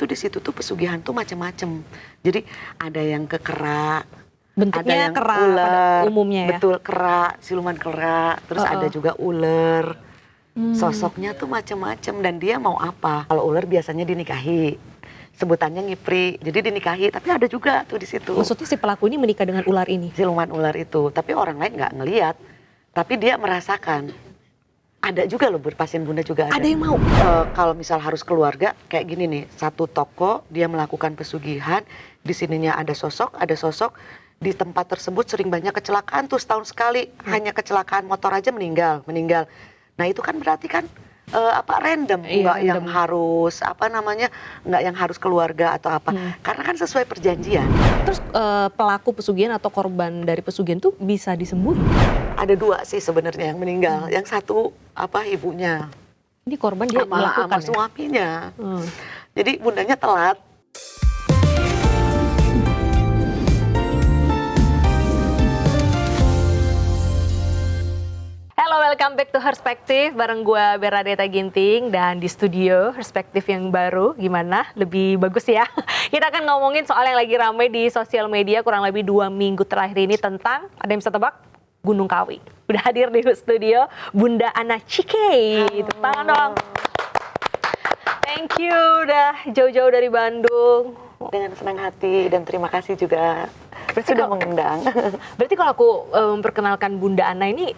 tuh di situ tuh pesugihan tuh macam-macam. Jadi ada yang ke kera, Bentuknya ada yang kera ular, pada umumnya ya? betul, kera, siluman kera, terus ada juga ular. Sosoknya tuh macam-macam dan dia mau apa? Kalau ular biasanya dinikahi, sebutannya ngipri, jadi dinikahi. Tapi ada juga tuh di situ. Maksudnya si pelaku ini menikah dengan ular ini? Siluman ular itu, tapi orang lain nggak ngelihat, tapi dia merasakan. Ada juga loh, pasien Bunda juga ada. Ada yang mau? Kalau misal harus keluarga, kayak gini nih, satu toko dia melakukan pesugihan, di sininya ada sosok, di tempat tersebut sering banyak kecelakaan tuh setahun sekali, hanya kecelakaan motor aja meninggal. Nah itu kan berarti kan random, nggak yang harus nggak yang harus keluarga atau apa, karena kan sesuai perjanjian. Terus pelaku pesugihan atau korban dari pesugihan tuh bisa disembuhin? Ada dua sih sebenarnya yang meninggal, yang satu ibunya. Ini korban dia melakukan sama suaminya. Jadi bundanya telat. Halo, welcome back to Herspektif bareng gue Bernadetta Ginting, dan di studio Herspektif yang baru gimana? Lebih bagus ya. Kita akan ngomongin soal yang lagi ramai di sosial media kurang lebih 2 minggu terakhir ini tentang, ada yang bisa tebak? Gunung Kawi. Udah hadir di studio Bunda Ana Cike. Tepuk tangan dong. Thank you udah jauh-jauh dari Bandung. Dengan senang hati dan terima kasih juga sudah mengundang. Berarti kalau aku memperkenalkan Bunda Ana ini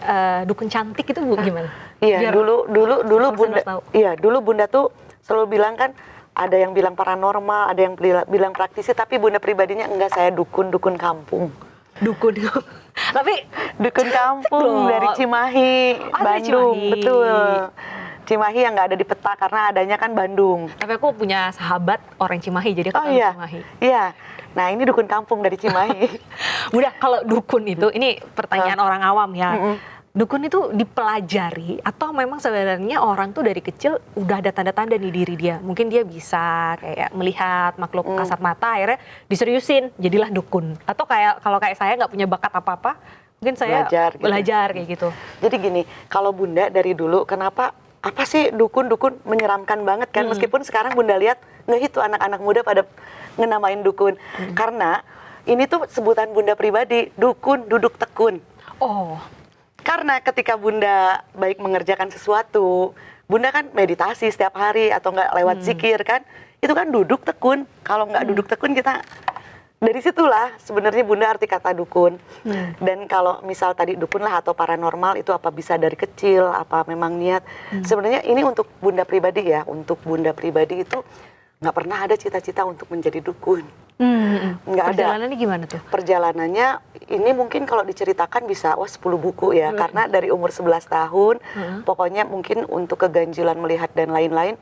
dukun cantik itu gimana? Iya, dulu Bunda. Iya, dulu Bunda tuh selalu bilang kan, ada yang bilang paranormal, ada yang bilang praktisi, tapi Bunda pribadinya enggak, saya dukun kampung. Dukun. Tapi dukun kampung dari Cimahi, Bandung, Cimahi. Betul. Cimahi yang nggak ada di peta karena adanya kan Bandung. Tapi aku punya sahabat orang Cimahi, jadi aku tahu Cimahi. Iya. Nah ini dukun kampung dari Cimahi. Udah, kalau dukun itu, ini pertanyaan orang awam ya. Dukun itu dipelajari atau memang sebenarnya orang tuh dari kecil udah ada tanda-tanda di diri dia? Mungkin dia bisa kayak melihat makhluk kasat mata, akhirnya diseriusin, jadilah dukun. Atau kalau kayak saya nggak punya bakat apa-apa, mungkin saya belajar kayak gitu. Jadi gini, kalau Bunda dari dulu kenapa apa sih dukun menyeramkan banget kan? Meskipun sekarang Bunda lihat nggak, itu anak-anak muda pada ngenamain dukun. Karena ini tuh sebutan Bunda pribadi, dukun duduk tekun. Oh. Karena ketika Bunda baik mengerjakan sesuatu, Bunda kan meditasi setiap hari atau nggak lewat zikir kan, itu kan duduk tekun. Kalau nggak duduk tekun, kita dari situlah sebenarnya Bunda arti kata dukun. Dan kalau misal tadi dukun lah atau paranormal, itu apa bisa dari kecil, apa memang niat. Sebenarnya ini untuk Bunda pribadi ya, untuk Bunda pribadi itu nggak pernah ada cita-cita untuk menjadi dukun. Nggak ada. Perjalanannya gimana tuh? Perjalanannya ini mungkin kalau diceritakan bisa 10 buku ya. Karena dari umur 11 tahun, pokoknya mungkin untuk keganjilan melihat dan lain-lain.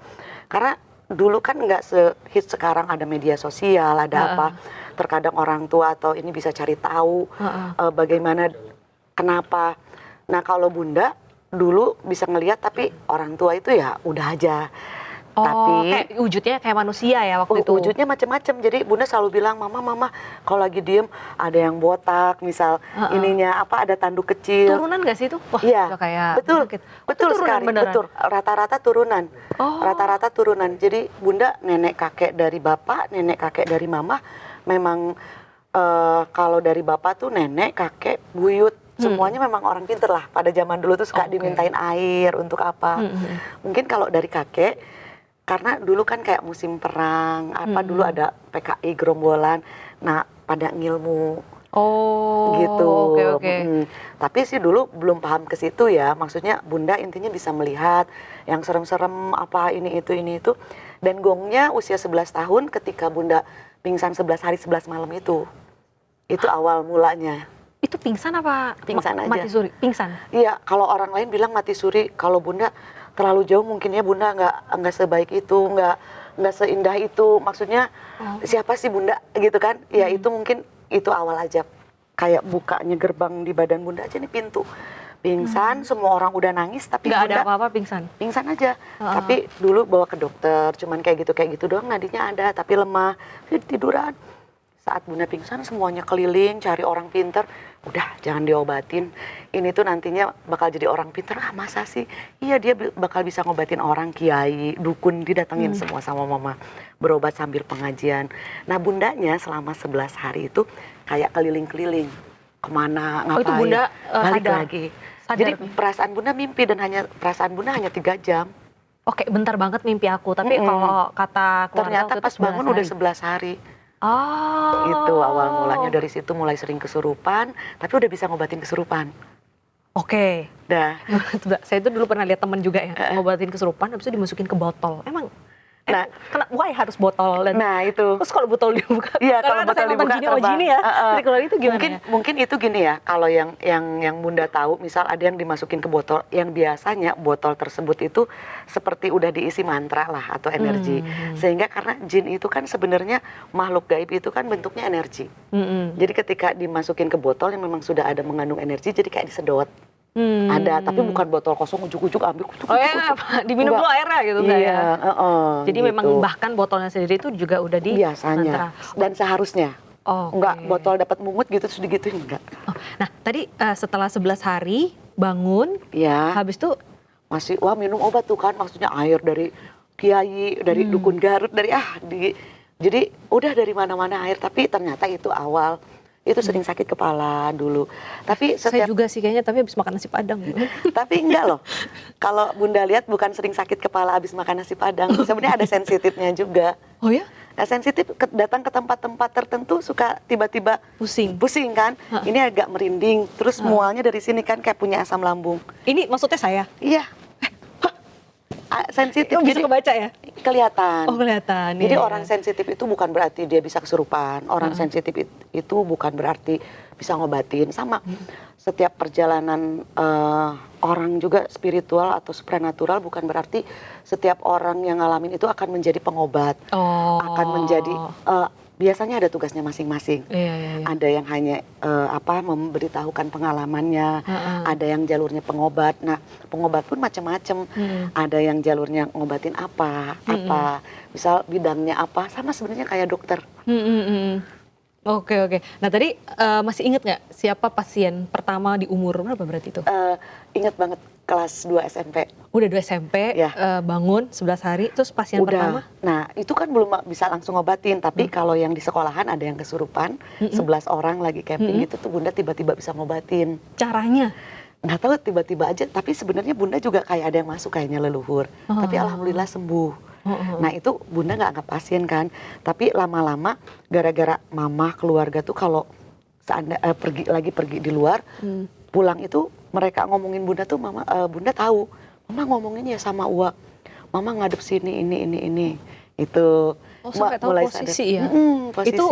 Karena dulu kan nggak sehits sekarang, ada media sosial, ada apa. Terkadang orang tua atau ini bisa cari tahu bagaimana, kenapa. Nah kalau Bunda dulu bisa ngelihat, tapi orang tua itu ya udah aja. Tapi kayak wujudnya kayak manusia ya waktu itu. Wujudnya macam-macam. Jadi Bunda selalu bilang, mama kalau lagi diem ada yang botak, misal ininya ada tanduk kecil. Turunan nggak sih itu? Wah, iya, kayak betul sekali, beneran? Betul. Rata-rata turunan. Rata-rata turunan. Jadi Bunda nenek kakek dari bapak, nenek kakek dari mama, memang kalau dari bapak tuh nenek, kakek, buyut. Semuanya memang orang pinter lah. Pada zaman dulu tuh suka dimintain air untuk apa. Mungkin kalau dari kakek, karena dulu kan kayak musim perang, dulu ada PKI gerombolan, nah pada ngilmu. Gitu. Oke. Tapi sih dulu belum paham ke situ ya. Maksudnya Bunda intinya bisa melihat yang serem-serem, apa ini itu. Dan gongnya usia 11 tahun ketika Bunda pingsan 11 hari 11 malam itu. Itu awal mulanya. Itu pingsan apa? Pingsan aja. Mati suri? Pingsan? Iya, kalau orang lain bilang mati suri, kalau Bunda terlalu jauh mungkin ya, Bunda nggak sebaik itu, nggak seindah itu. Maksudnya siapa sih Bunda gitu kan? Ya itu mungkin itu awal aja, kayak bukanya gerbang di badan Bunda aja nih, pintu. Pingsan, semua orang udah nangis, tapi nggak Bunda ada apa-apa, pingsan aja. Tapi dulu bawa ke dokter, cuman kayak gitu doang, nadinya ada tapi lemah, tiduran. saat Bunda pingsan semuanya keliling cari orang pinter, udah jangan diobatin, ini tuh nantinya bakal jadi orang pinter. Masa sih? Iya, dia bakal bisa ngobatin orang, kiai, dukun, didatengin semua sama mama, berobat sambil pengajian. Nah bundanya selama 11 hari itu kayak keliling-keliling, kemana, ngapain, itu Bunda balik sadar. lagi. Sadar. Jadi perasaan Bunda mimpi dan perasaan Bunda hanya 3 jam. Oke, bentar banget mimpi aku, tapi kalau kata keluarga Ternyata waktu itu pas bangun 11 udah hari. 11 hari. Oh. Itu awal mulanya, dari situ mulai sering kesurupan, tapi udah bisa ngobatin kesurupan. Oke. Dah. Saya itu dulu pernah lihat temen juga ya, ngobatin kesurupan, habis itu dimasukin ke botol. Emang, Nah, why harus botol? Dan nah itu. terus kalau botol dibuka, Iya, karena kalau ada botol saya nonton dibuka Gini terbang. Gini ya, jadi keluar itu gimana ya? Mungkin itu gini ya, kalau yang Bunda tahu, misal ada yang dimasukin ke botol, yang biasanya botol tersebut itu seperti udah diisi mantra lah atau energi. Sehingga karena jin itu kan sebenarnya makhluk gaib itu kan bentuknya energi. Jadi ketika dimasukin ke botol yang memang sudah ada mengandung energi, jadi kayak disedot. Ada, tapi bukan botol kosong ujuk-ujuk ambil. Oh ya, diminum dulu airnya gitu enggak ya? Jadi gitu. memang bahkan botolnya sendiri itu juga udah di biasanya mantra. dan seharusnya. Enggak Oke. botol dapat mungut gitu terus digituin, enggak. Nah, tadi setelah 11 hari bangun, Ya, habis itu masih minum obat tuh kan, maksudnya air dari kiai, dari dukun Garut, dari jadi udah dari mana-mana air, tapi ternyata itu awal. Itu sering sakit kepala dulu. Tapi saya setiap juga sih kayaknya, tapi habis makan nasi padang. tapi enggak loh. Kalau Bunda lihat bukan sering sakit kepala habis makan nasi padang. Sebenarnya ada sensitifnya juga. Oh ya? Nah, sensitif datang ke tempat-tempat tertentu suka tiba-tiba Pusing. pusing kan. Ini agak merinding, terus mualnya dari sini kan kayak punya asam lambung. Ini maksudnya saya? Iya. Sensitif, Bisa jadi kebaca ya? kelihatan. Oh, kelihatan. Jadi iya. orang sensitif itu bukan berarti dia bisa kesurupan. Orang sensitif itu bukan berarti bisa ngobatin. Sama setiap perjalanan orang juga spiritual atau supranatural bukan berarti setiap orang yang ngalamin itu akan menjadi pengobat. Akan menjadi biasanya ada tugasnya masing-masing. Iya. Ada yang hanya memberitahukan pengalamannya, ada yang jalurnya pengobat. Nah, pengobat pun macam-macam. Ada yang jalurnya ngobatin apa, misal bidangnya apa, sama sebenarnya kayak dokter. Oke. Nah tadi masih inget nggak siapa pasien pertama di umur berapa berarti itu? Ingat banget, kelas 2 SMP. Udah 2 SMP, Ya. bangun 11 hari, terus pasien pertama? Nah, itu kan belum bisa langsung ngobatin, tapi kalau yang di sekolahan ada yang kesurupan, 11 orang lagi camping gitu tuh Bunda tiba-tiba bisa ngobatin. Caranya? Nggak tahu, tiba-tiba aja, tapi sebenarnya Bunda juga kayak ada yang masuk kayaknya leluhur. Tapi alhamdulillah sembuh. Nah, itu Bunda nggak anggap pasien kan, tapi lama-lama gara-gara mama keluarga tuh kalau pergi di luar, pulang itu mereka ngomongin Bunda tuh Bunda tahu, mama ngomongin ya sama Uwa, mama ngadep sini ini itu. Oh, sampai tahu mulai posisi sadar. ya? Posisi. Itu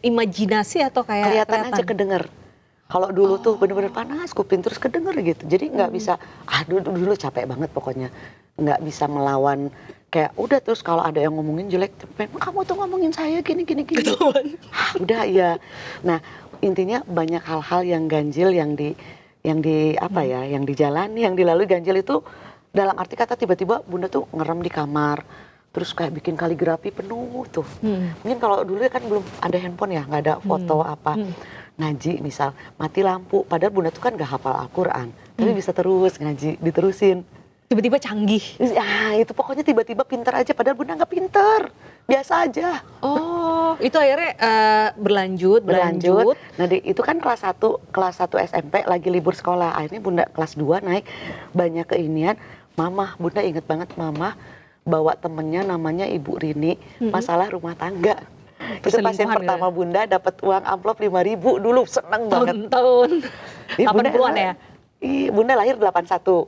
imajinasi atau kayak kelihatan aja, kedenger. Kalau dulu tuh bener-bener panas kuping terus kedenger gitu. Jadi nggak bisa, dulu capek banget pokoknya. Nggak bisa melawan, kayak udah terus kalau ada yang ngomongin jelek, kamu tuh ngomongin saya gini. Udah ya. Nah, intinya banyak hal-hal yang ganjil yang dijalani, yang dilalui ganjil itu dalam arti kata tiba-tiba Bunda tuh ngerem di kamar. Terus kayak bikin kaligrafi penuh tuh. Mungkin kalau dulu kan belum ada handphone ya, nggak ada foto apa. Ngaji misal, mati lampu. Padahal Bunda tuh kan gak hafal Al-Quran. Tapi bisa terus ngaji, diterusin. Tiba-tiba canggih. Ya itu pokoknya tiba-tiba pinter aja. Padahal Bunda gak pinter. Biasa aja. Oh, itu akhirnya berlanjut. Nah itu kan kelas 1 SMP lagi libur sekolah. Akhirnya Bunda kelas 2 naik. Banyak keinian. Bunda inget banget mama bawa temennya namanya Ibu Rini. Masalah rumah tangga. Itu pasien pertama gitu. Bunda dapat uang amplop 5.000 dulu, seneng banget. Tahun 80-an ya? Bunda lahir 81.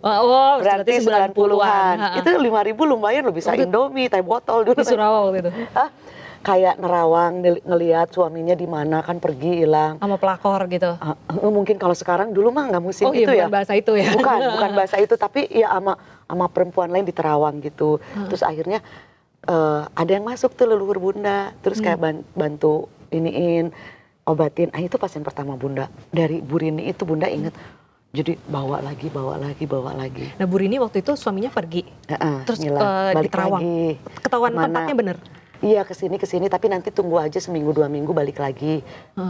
Berarti 90-an. Itu 5.000 lumayan loh, bisa Indomie, teh botol dulu. Di Surabaya gitu. Kayak nerawang ngelihat suaminya di mana kan pergi hilang. Sama pelakor gitu. Mungkin kalau sekarang, dulu mah nggak musim itu ya. Bukan bahasa itu ya. Bukan bahasa itu, tapi ya sama perempuan lain di Terawang gitu. Terus akhirnya ada yang masuk tuh leluhur Bunda, terus kayak bantu iniin, obatin. Itu pasien pertama Bunda. Dari Bu Rini itu Bunda inget, jadi bawa lagi. Nah Bu Rini waktu itu suaminya pergi, terus balik di Terawang. lagi. Ketahuan tempatnya bener? Iya kesini tapi nanti tunggu aja seminggu 2 minggu balik lagi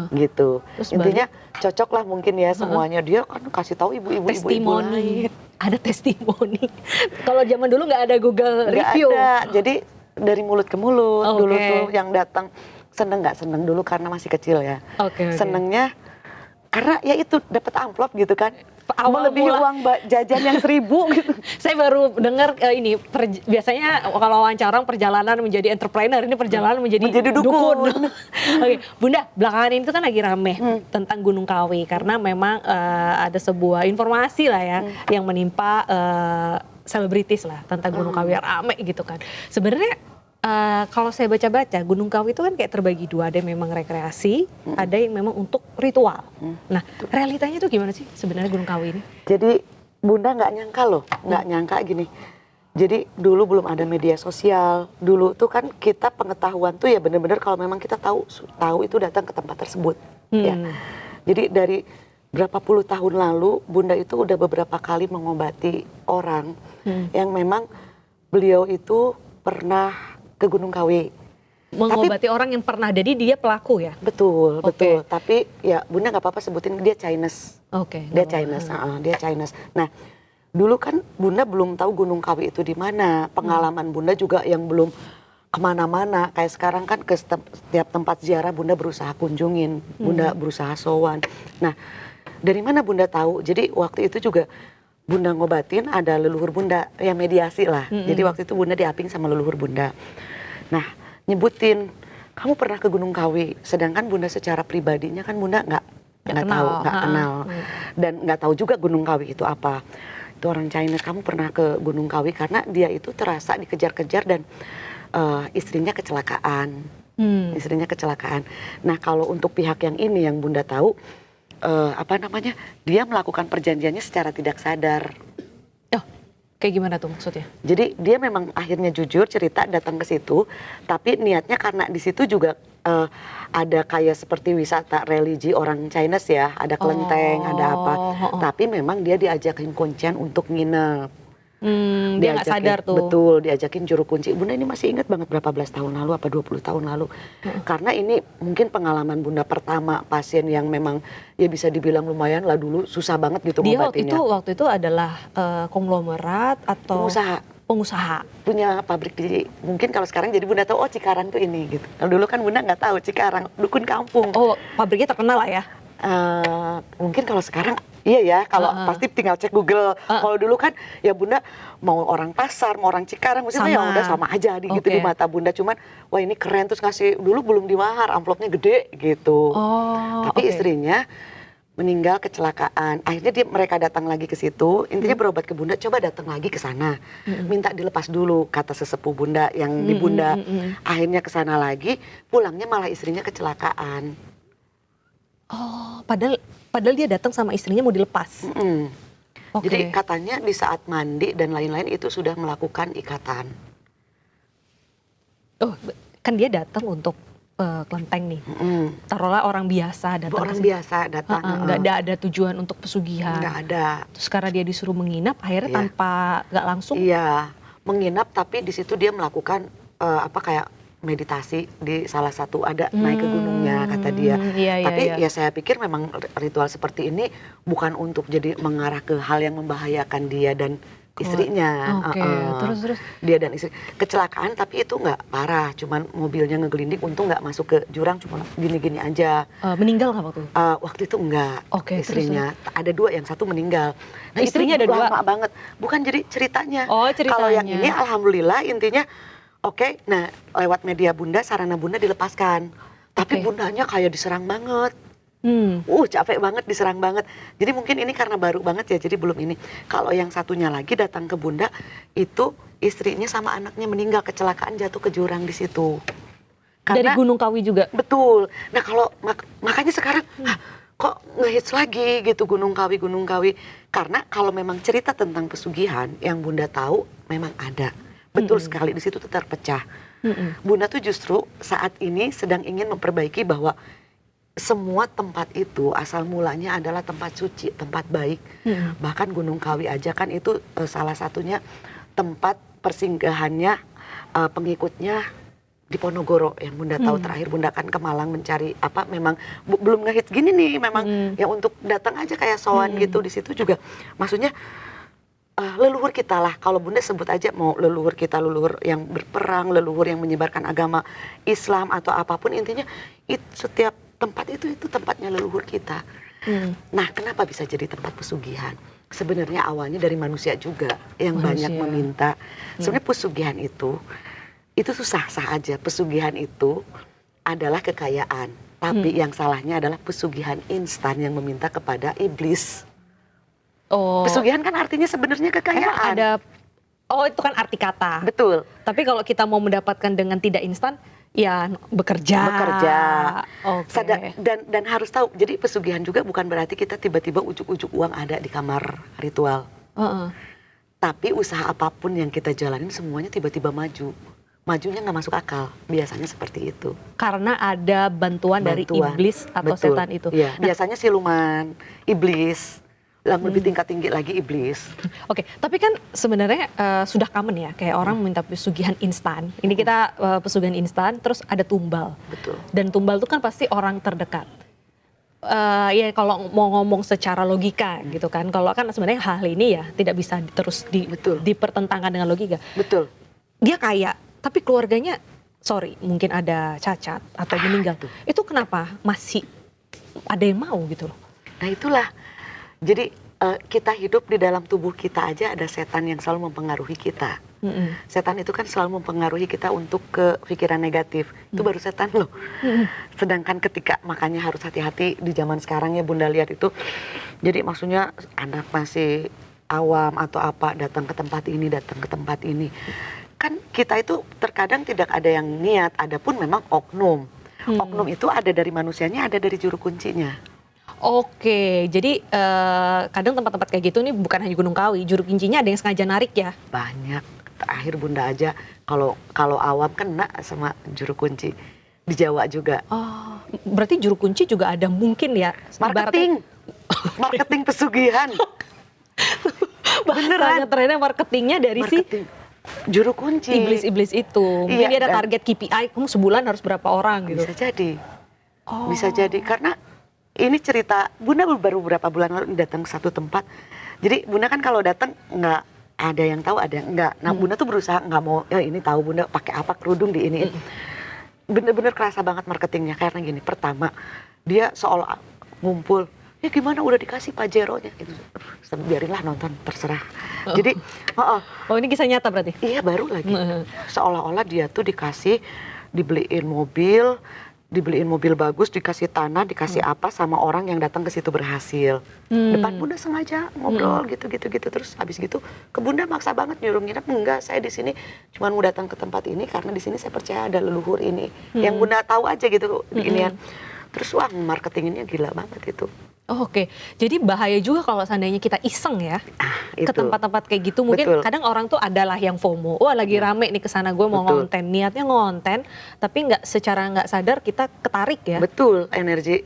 gitu. Terus Intinya cocok lah mungkin ya semuanya. Dia kan kasih tahu ibu-ibu testimoni. Ada testimoni. Kalau zaman dulu nggak ada Google review. Ada. Jadi dari mulut ke mulut dulu Oke. tuh yang datang. Seneng nggak seneng dulu karena masih kecil ya. Oke. Senengnya karena ya itu dapat amplop gitu kan. Awal Melebihi mula. uang jajan yang 1.000 gitu. Saya baru dengar ini biasanya kalau wawancara perjalanan menjadi entrepreneur, ini perjalanan menjadi dukun. Oke, Bunda, belakangan ini tuh kan lagi rame tentang Gunung Kawi karena memang ada sebuah informasi lah ya yang menimpa selebritis lah tentang Gunung Kawi, rame gitu kan. Sebenarnya kalau saya baca-baca, Gunung Kawi itu kan kayak terbagi dua, ada yang memang rekreasi, ada yang memang untuk ritual. Nah, realitanya tuh gimana sih sebenarnya Gunung Kawi ini? Jadi Bunda nggak nyangka loh, nggak nyangka gini. Jadi dulu belum ada media sosial, dulu tuh kan kita pengetahuan tuh ya bener-bener kalau memang kita tahu itu datang ke tempat tersebut. Ya. Jadi dari berapa puluh tahun lalu Bunda itu udah beberapa kali mengobati orang yang memang beliau itu pernah ke Gunung Kawi. Mengobati orang yang pernah, jadi dia pelaku ya? Betul, Oke. betul. Tapi ya Bunda nggak apa-apa sebutin dia Chinese. Oke. Dia Chinese, dia Chinese. Nah, dulu kan Bunda belum tahu Gunung Kawi itu di mana. Pengalaman Bunda juga yang belum kemana-mana. Kayak sekarang kan ke setiap tempat ziarah Bunda berusaha kunjungin, Bunda berusaha sowan. Nah, dari mana Bunda tahu? Jadi waktu itu juga Bunda ngobatin ada leluhur Bunda, ya mediasi lah. Jadi waktu itu Bunda diaping sama leluhur Bunda. Nah, nyebutin, kamu pernah ke Gunung Kawi, sedangkan Bunda secara pribadinya kan Bunda nggak tahu, nggak kenal, dan nggak tahu juga Gunung Kawi itu apa. Itu orang China, kamu pernah ke Gunung Kawi karena dia itu terasa dikejar-kejar dan istrinya kecelakaan, istrinya kecelakaan. Nah kalau untuk pihak yang ini yang Bunda tahu, dia melakukan perjanjiannya secara tidak sadar. Kayak gimana tuh maksudnya? Jadi dia memang akhirnya jujur cerita datang ke situ, tapi niatnya karena di situ juga ada kayak seperti wisata religi orang Chinese ya, ada kelenteng, ada apa. Tapi memang dia diajakin kuncian untuk nginep. Dia nggak sadar tuh. Betul, diajakin juru kunci. Bunda ini masih ingat banget berapa belas tahun lalu, apa 20 tahun lalu. Karena ini mungkin pengalaman Bunda pertama pasien yang memang ya bisa dibilang lumayan lah dulu susah banget gitu Dia ngobatinya. waktu itu adalah konglomerat atau pengusaha. Punya pabrik di, mungkin kalau sekarang jadi Bunda tahu, oh Cikarang tuh ini gitu. Kalau dulu kan Bunda nggak tahu Cikarang, dukun kampung. Oh, pabriknya terkenal lah ya? Mungkin kalau sekarang iya ya, kalau pasti tinggal cek Google. Kalau dulu kan ya Bunda mau orang pasar, mau orang Cikarang, maksudnya ya udah sama aja gitu di mata Bunda. Cuman wah ini keren, terus ngasih, dulu belum dimahar, amplopnya gede gitu. Tapi istrinya meninggal kecelakaan. Akhirnya mereka datang lagi ke situ, intinya berobat ke Bunda, coba datang lagi ke sana. Minta dilepas dulu, kata sesepuh Bunda yang di Bunda. Akhirnya ke sana lagi, pulangnya malah istrinya kecelakaan. Oh, padahal dia datang sama istrinya mau dilepas. Jadi katanya di saat mandi dan lain-lain itu sudah melakukan ikatan. Oh, kan dia datang untuk kelenteng nih. Taruhlah orang biasa datang. Orang biasa datang. Nggak ada tujuan untuk pesugihan. Nggak ada. Terus karena dia disuruh menginap, akhirnya tanpa nggak langsung. Iya, menginap tapi di situ dia melakukan kayak meditasi di salah satu ada naik ke gunungnya kata dia. Tapi ya saya pikir memang ritual seperti ini bukan untuk jadi mengarah ke hal yang membahayakan dia dan istrinya. Terus dia dan istri kecelakaan, tapi itu nggak parah, cuman mobilnya ngegelinding, untung nggak masuk ke jurang, cuma gini-gini aja. Meninggal nggak waktu itu? Waktu itu enggak. Terus. Istrinya ada 2, yang satu meninggal. Nah istrinya ada 2? Lama banget, bukan jadi ceritanya. Ceritanya. Kalau yang ini alhamdulillah intinya nah lewat media Bunda, sarana Bunda dilepaskan. Tapi Bundanya kayak diserang banget. Capek banget, diserang banget. Jadi mungkin ini karena baru banget ya, jadi belum ini. Kalau yang satunya lagi datang ke Bunda, itu istrinya sama anaknya meninggal kecelakaan jatuh ke jurang di situ. Dari Gunung Kawi juga? Betul. Nah kalau makanya sekarang kok ngehits lagi gitu Gunung Kawi. Karena kalau memang cerita tentang pesugihan yang Bunda tahu memang ada. Betul sekali, di situ tuh terpecah. Bunda tuh justru saat ini sedang ingin memperbaiki bahwa semua tempat itu asal mulanya adalah tempat suci, tempat baik. Bahkan Gunung Kawi aja kan itu salah satunya tempat persinggahannya pengikutnya di Ponorogo yang Bunda tahu terakhir Bunda kan ke Malang mencari apa, memang belum ngehits gini nih, memang ya untuk datang aja kayak sowan gitu. Di situ juga maksudnya leluhur kita lah, kalau Bunda sebut aja mau leluhur kita, leluhur yang berperang, leluhur yang menyebarkan agama Islam atau apapun, intinya setiap tempat itu tempatnya leluhur kita. Nah, kenapa bisa jadi tempat pesugihan? Sebenarnya awalnya dari manusia juga yang banyak meminta. Sebenarnya pesugihan itu sah-sah aja. Pesugihan itu adalah kekayaan, tapi yang salahnya adalah pesugihan instan yang meminta kepada iblis. Pesugihan kan artinya sebenarnya kekayaan. Itu kan arti kata. Betul. Tapi kalau kita mau mendapatkan dengan tidak instan, ya bekerja. Okay. Dan harus tahu, jadi pesugihan juga bukan berarti kita tiba-tiba ujuk-ujuk uang ada di kamar ritual. Tapi usaha apapun yang kita jalanin semuanya tiba-tiba maju. Majunya nggak masuk akal, biasanya seperti itu. Karena ada bantuan dari iblis atau setan itu. Iya, biasanya siluman, iblis. Lebih tingkat tinggi lagi iblis. Oke, tapi kan sebenarnya sudah common ya, kayak orang minta pesugihan instan. Ini kita pesugihan instan, terus ada tumbal. Betul. Dan tumbal itu kan pasti orang terdekat. Ya kalau mau ngomong secara logika gitu kan, kalau kan sebenarnya hal ini ya tidak bisa terus dipertentangkan dengan logika. Betul. Dia kaya, tapi keluarganya mungkin ada cacat atau meninggal. Itu kenapa masih ada yang mau gitu loh? Nah itulah. Jadi kita hidup di dalam tubuh kita aja ada setan yang selalu mempengaruhi kita. Setan itu kan selalu mempengaruhi kita untuk ke pikiran negatif. Itu baru setan loh. Sedangkan ketika, makanya harus hati-hati di zaman sekarang ya Bunda lihat itu. Jadi maksudnya anak masih awam atau apa datang ke tempat ini. Kan kita itu terkadang tidak ada yang niat, ada pun memang oknum. Oknum itu ada dari manusianya, ada dari juru kuncinya. Oke, jadi kadang tempat-tempat kayak gitu nih bukan hanya Gunung Kawi, juru kuncinya ada yang sengaja narik ya? Banyak. Terakhir Bunda aja kalau awam kena sama juru kunci di Jawa juga. Oh, berarti juru kunci juga ada mungkin ya? Marketing pesugihan. Beneran. Ternyata marketingnya dari juru kunci. Iblis-iblis itu. Mungkin dia ada target KPI, kamu sebulan harus berapa orang gitu. Bisa jadi karena ini cerita Bunda baru beberapa bulan lalu datang ke satu tempat. Jadi Bunda kan kalau datang nggak ada yang tahu, ada yang enggak. Nah Bunda tuh berusaha nggak mau, ini tahu Bunda pakai apa kerudung di ini. Bener-bener kerasa banget marketingnya karena gini. Pertama dia seolah ngumpul. Ya gimana udah dikasih Pajero-nya gitu. Biarinlah nonton terserah. Jadi ini kisah nyata berarti? Iya baru lagi. Seolah-olah dia tuh dibeliin mobil bagus, dikasih tanah, dikasih apa sama orang yang datang ke situ berhasil. Depan Bunda sengaja ngobrol gitu. Terus habis gitu ke Bunda maksa banget nyuruh nginep. Enggak, saya di sini cuma mau datang ke tempat ini karena di sini saya percaya ada leluhur ini. Yang Bunda tahu aja gitu inian. Terus marketinginnya gila banget itu. Oke. Jadi bahaya juga kalau seandainya kita iseng ya ke tempat-tempat kayak gitu. Mungkin kadang orang tuh adalah yang FOMO. Wah lagi rame nih kesana, gue mau ngonten. Niatnya ngonten, tapi secara nggak sadar kita ketarik ya. Betul, energi.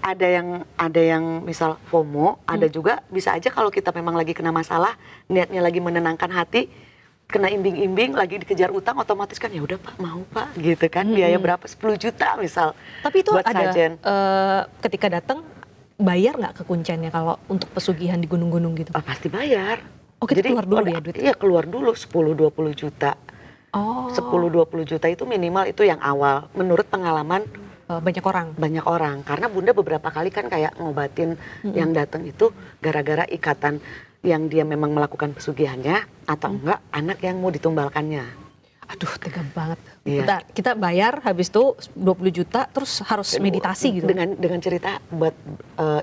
Ada yang misal FOMO, ada juga bisa aja kalau kita memang lagi kena masalah, niatnya lagi menenangkan hati, kena imbing-imbing, lagi dikejar utang, otomatis kan ya udah Pak, mau Pak, gitu kan. Biaya berapa? 10 juta misal. Tapi itu buat ada ketika datang bayar nggak kekunciannya kalau untuk pesugihan di gunung-gunung gitu? Pasti bayar. Jadi keluar dulu ya duit? Iya keluar dulu 10-20 juta. 10-20 juta itu minimal, itu yang awal. Menurut pengalaman banyak orang. Karena Bunda beberapa kali kan kayak ngobatin yang datang itu gara-gara ikatan yang dia memang melakukan pesugihannya atau enggak anak yang mau ditumbalkannya. Aduh tega banget. Bentar, kita bayar habis itu 20 juta terus harus meditasi gitu. Dengan cerita buat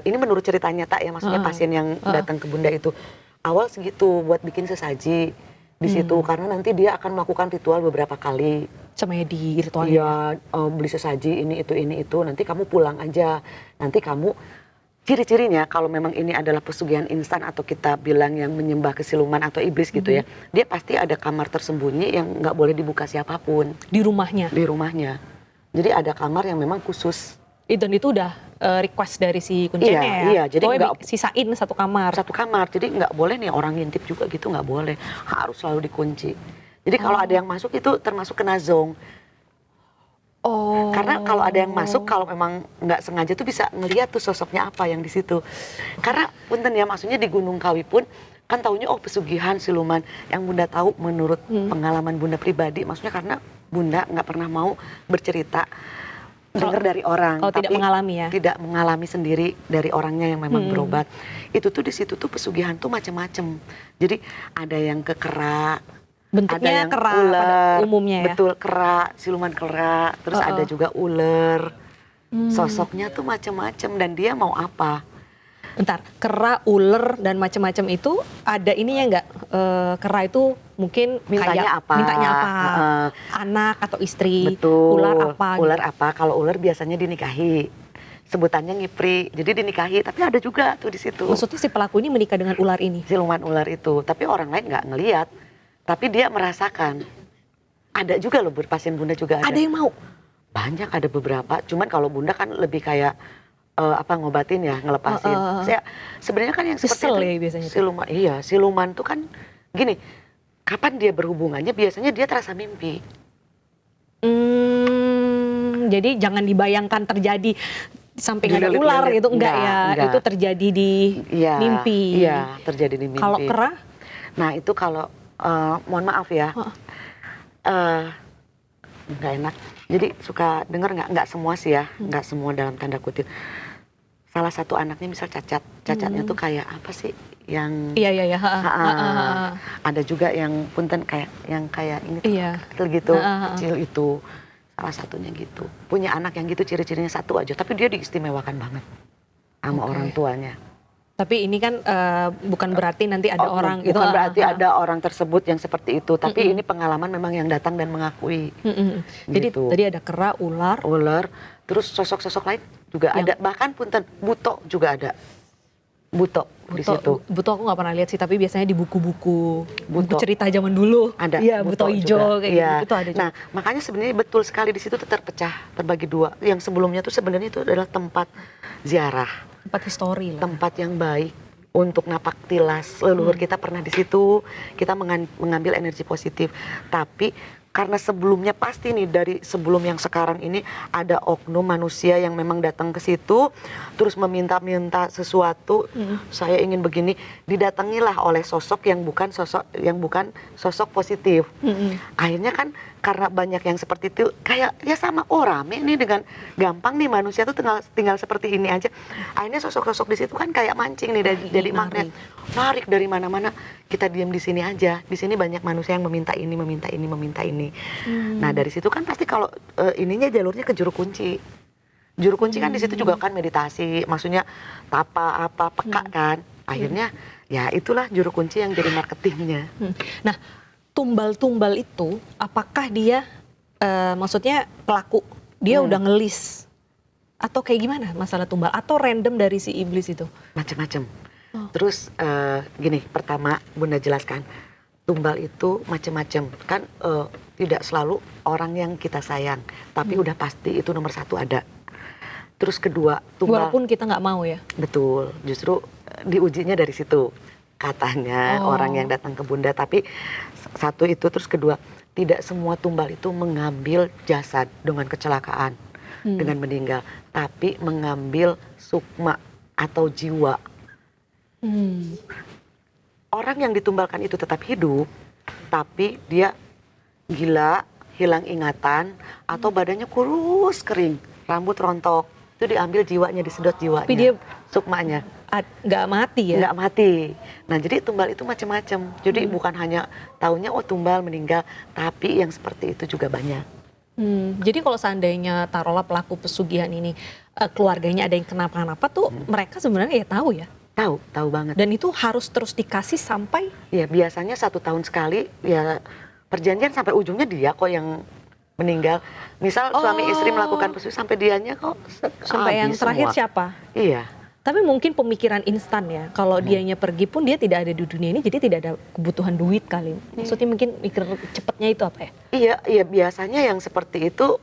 ini menurut cerita nyata ya, maksudnya pasien yang datang ke Bunda itu awal segitu buat bikin sesaji di situ karena nanti dia akan melakukan ritual beberapa kali. Semedi ritualnya. Iya, beli sesaji ini itu nanti kamu pulang aja. Nanti kamu ciri-cirinya kalau memang ini adalah pesugihan instan atau kita bilang yang menyembah kesiluman atau iblis gitu ya, dia pasti ada kamar tersembunyi yang nggak boleh dibuka siapapun. Di rumahnya? Di rumahnya. Jadi ada kamar yang memang khusus. Dan itu udah request dari si kuncinya ya? Iya, jadi nggak sisain satu kamar. Jadi nggak boleh nih orang ngintip juga gitu, nggak boleh. Harus selalu dikunci. Jadi kalau ada yang masuk itu termasuk kena zong. Oh. Karena kalau ada yang masuk, kalau memang nggak sengaja tuh bisa ngeliat tuh sosoknya apa yang di situ. Karena punten ya, maksudnya di Gunung Kawi pun kan taunya pesugihan, siluman. Yang Bunda tahu menurut pengalaman Bunda pribadi, maksudnya karena Bunda nggak pernah mau bercerita dengar dari orang, kalau tapi tidak mengalami ya, tidak mengalami sendiri dari orangnya yang memang berobat. Itu tuh di situ tuh pesugihan tuh macam-macam. Jadi ada yang ke kera, bentuknya ada yang kera ular, pada umumnya ya. betul, kera, siluman kera, terus ada juga ular. Sosoknya tuh macam-macam, dan dia mau apa? Bentar, kera, ular dan macam-macam itu ada ininya nggak? Kera itu mungkin Mintanya apa? Mintanya apa? Anak atau istri? Betul. Ular apa? Ular gitu. apa? Kalau ular biasanya dinikahi. Sebutannya ngipri. Jadi dinikahi, tapi ada juga tuh di situ. Maksudnya si pelaku ini menikah dengan ular ini? Siluman ular itu. Tapi orang lain nggak ngelihat. Tapi dia merasakan. Ada juga loh, pasien Bunda juga ada. Ada yang mau? Banyak, ada beberapa. Cuman kalau Bunda kan lebih kayak ngobatin ya, ngelepasin. Saya sebenarnya kan yang seperti Kesel itu. ya biasanya. Siluman, iya, siluman tuh kan gini. Kapan dia berhubungannya? Biasanya dia terasa mimpi. Jadi jangan dibayangkan terjadi sampai nggak ada ular gitu, enggak ya? Itu terjadi di mimpi. Iya, terjadi di mimpi. Kalau kera? Nah itu kalau, mohon maaf ya, nggak enak. Jadi suka denger nggak semua sih ya, nggak semua dalam tanda kutip. Salah satu anaknya misal cacat, cacatnya tuh kayak apa sih? Yang Iya. ada juga yang punten kayak ini tuh kecil gitu, kecil itu. Salah satunya gitu. Punya anak yang gitu ciri-cirinya satu aja, tapi dia diistimewakan banget sama orang tuanya. Tapi ini kan bukan berarti nanti ada orang bukan berarti ada orang tersebut yang seperti itu, tapi ini pengalaman memang yang datang dan mengakui. Jadi Gitu. tadi ada kera, ular, terus sosok-sosok lain juga ada, bahkan punten buto juga ada. Buto di situ. Buto aku nggak pernah lihat sih, tapi biasanya di buku-buku cerita zaman dulu. Ada. Iya, buto hijau kayak gitu. Itu ada juga. Nah, makanya sebenarnya betul sekali di situ terpecah, terbagi dua. Yang sebelumnya tuh sebenarnya itu adalah tempat ziarah. Tempat histori lah. Tempat yang baik untuk napak tilas. Leluhur kita pernah di situ, kita mengambil energi positif. Tapi karena sebelumnya pasti nih, dari sebelum yang sekarang ini ada oknum manusia yang memang datang ke situ terus meminta-minta sesuatu, saya ingin begini, didatangilah oleh sosok yang bukan sosok positif. Akhirnya kan karena banyak yang seperti itu, kayak ya sama rame nih, dengan gampang nih manusia tuh tinggal seperti ini aja. Akhirnya sosok-sosok di situ kan kayak mancing nih, jadi magnet, narik dari mana-mana. Kita diam di sini aja. Di sini banyak manusia yang meminta ini, meminta ini, meminta ini. Nah dari situ kan pasti kalau ininya jalurnya ke juru kunci. Juru kunci kan di situ juga kan meditasi, maksudnya tapa apa peka kan. Akhirnya ya itulah juru kunci yang jadi marketingnya. Nah, tumbal-tumbal itu apakah dia maksudnya pelaku dia udah ngelis atau kayak gimana masalah tumbal, atau random dari si iblis itu? Macam-macam. Terus gini, pertama Bunda jelaskan, tumbal itu macam-macam kan, tidak selalu orang yang kita sayang, tapi udah pasti itu nomor satu ada. Terus kedua, tumbal walaupun kita nggak mau ya. Betul, justru diujinya dari situ katanya orang yang datang ke Bunda. Tapi satu itu, terus kedua, tidak semua tumbal itu mengambil jasad dengan kecelakaan, dengan meninggal, tapi mengambil sukma atau jiwa. Orang yang ditumbalkan itu tetap hidup, tapi dia gila, hilang ingatan, atau badannya kurus kering, rambut rontok, itu diambil jiwanya, disedot jiwanya, tapi dia sukmanya nggak mati ya? Nggak mati. Nah jadi tumbal itu macam-macam. Jadi bukan hanya taunya tumbal meninggal, tapi yang seperti itu juga banyak. Jadi kalau seandainya taruhlah pelaku pesugihan ini keluarganya ada yang kenapa-napa tuh, mereka sebenarnya ya tahu ya? Tahu banget. Dan itu harus terus dikasih sampai? Ya biasanya 1 tahun sekali, ya perjanjian sampai ujungnya dia kok yang meninggal. Misal suami istri melakukan pesugihan, sampai dianya kok sampai yang terakhir semua. Siapa? Iya. Tapi mungkin pemikiran instan ya, kalau dianya pergi pun dia tidak ada di dunia ini, jadi tidak ada kebutuhan duit kali. Maksudnya mungkin mikir cepatnya itu apa ya? Iya biasanya yang seperti itu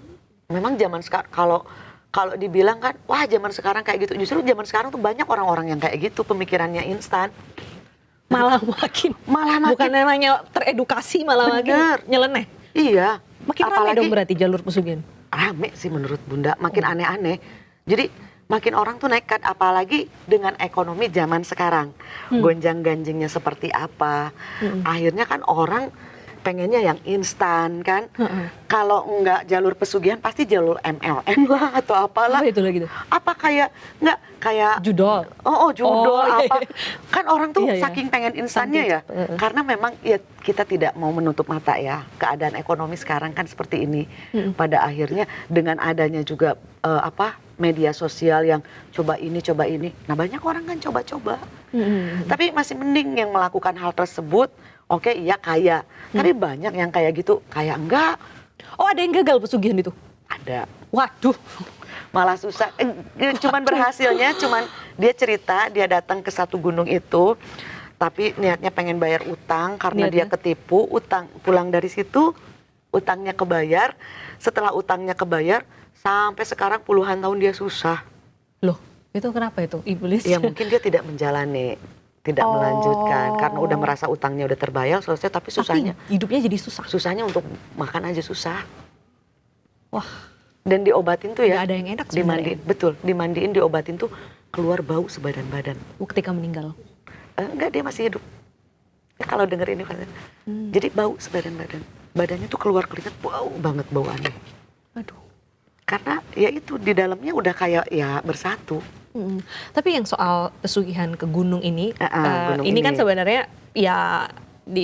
memang zaman sekarang, kalau dibilang kan, wah zaman sekarang kayak gitu, justru zaman sekarang tuh banyak orang-orang yang kayak gitu, pemikirannya instan. Malah makin bukan namanya teredukasi, malah makin nyeleneh. Iya. Makin ramai dong berarti jalur pesugihan. rame sih menurut Bunda, makin aneh-aneh. Jadi makin orang tuh nekat, apalagi dengan ekonomi zaman sekarang. Gonjang-ganjingnya seperti apa. Akhirnya kan orang pengennya yang instan kan. Kalau enggak jalur pesugihan pasti jalur MLM lah atau apalah. Apa itu lagi tuh? Apa kayak enggak kayak Judol. Judol iya. apa. Kan orang tuh Iya, iya. saking pengen instannya ya. Karena memang ya kita tidak mau menutup mata ya. Keadaan ekonomi sekarang kan seperti ini. Pada akhirnya dengan adanya juga media sosial yang coba ini. Nah, banyak orang kan coba-coba. Tapi masih mending yang melakukan hal tersebut. Oke, iya kaya. Tapi banyak yang kayak gitu, kayak enggak. Oh, ada yang gagal pesugihan itu? Ada. Waduh. Malah susah. Cuman berhasilnya, cuman dia cerita dia datang ke satu gunung itu, tapi niatnya pengen bayar utang karena dia ketipu, pulang dari situ, utangnya kebayar. Setelah utangnya kebayar, sampai sekarang puluhan tahun dia susah. Loh, itu kenapa itu? Iblis? Ya mungkin dia tidak menjalani. Tidak melanjutkan karena udah merasa utangnya udah terbayar selesai, tapi susahnya hidupnya jadi susah. Susahnya untuk makan aja susah. Wah, dan diobatin tuh ya. Gak ada yang enak dimandiin, betul, dimandiin, diobatin tuh keluar bau sebadan-badan. Ketika meninggal? Enggak, dia masih hidup. Kalau denger ini jadi bau sebadan-badan. Badannya tuh keluar keringat, bau banget, bau aneh. Aduh. Karena ya itu di dalamnya udah kayak ya bersatu. Tapi yang soal pesugihan ke gunung ini, gunung ini kan sebenarnya ya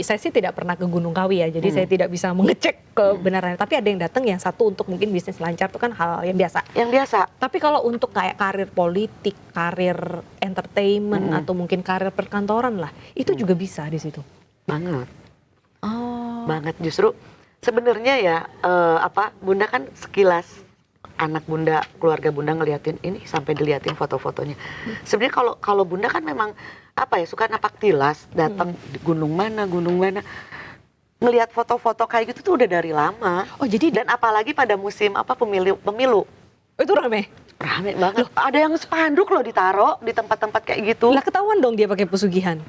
saya sih tidak pernah ke Gunung Kawi ya, jadi saya tidak bisa mengecek kebenarannya. Tapi ada yang datang yang satu untuk mungkin bisnis lancar itu kan hal yang biasa. Yang biasa. Tapi kalau untuk kayak karir politik, karir entertainment atau mungkin karir perkantoran lah, itu juga bisa di situ. Banget. Oh. Banget, justru sebenarnya ya Bunda kan sekilas anak Bunda, keluarga Bunda ngeliatin ini sampai diliatin foto-fotonya. Sebenarnya kalau Bunda kan memang suka napak tilas, datang di gunung mana, ngelihat foto-foto kayak gitu tuh udah dari lama. Oh, jadi dan apalagi pada musim pemilu. Itu rame banget. Loh, ada yang spanduk loh ditaruh di tempat-tempat kayak gitu. Lah ketahuan dong dia pakai pesugihan.